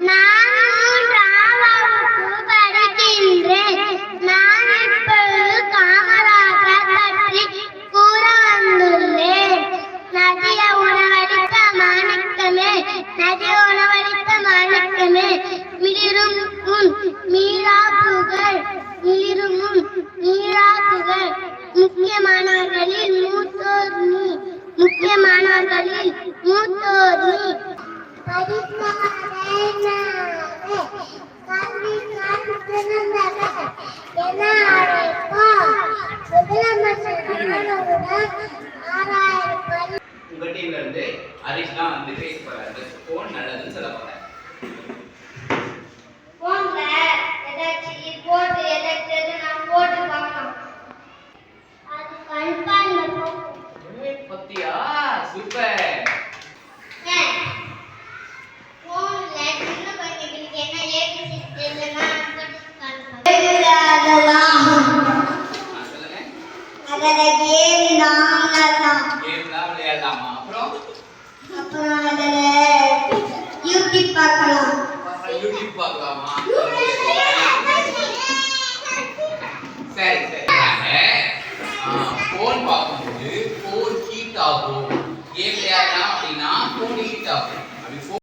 நான் 3ஆம் படிக்கின்றேன். நான் இப்பொழுது காமராஜர் பற்றி கூற வந்துள்ளேன். நதிய உணவளித்த மாணிக்கமே, நதிய உணவளித்த மாணிக்கமே, மிளிரும் உன் மீளா புகழ், மிளிரும் உன் மீளா புகழ். முக்கியமானவர்களில் மூத்தோர் நீ, முக்கியமானவர்களில் மூத்தோர் நீ. உங்க டீம்ல இருந்து ஹரிஷ் தான் வந்து பேச போறாரு. போன் நல்லதுன்னு சொல்ல போறேன். போன்ல ஏதாச்சும் போட்டு எதாச்சும் நான் போட்டு பார்க்கணும். அது கல்பான்ல பத்தியா சூப்பர். போன்ல சின்ன பையனுக்கு என்ன ஏபிசி தெரியலனா சொல்லுங்க. அதல கேம் நாமலாம். கேம் தான் விளையாடலாமா? அப்புறம் அதல யூடியூப் பார்க்கலாம்.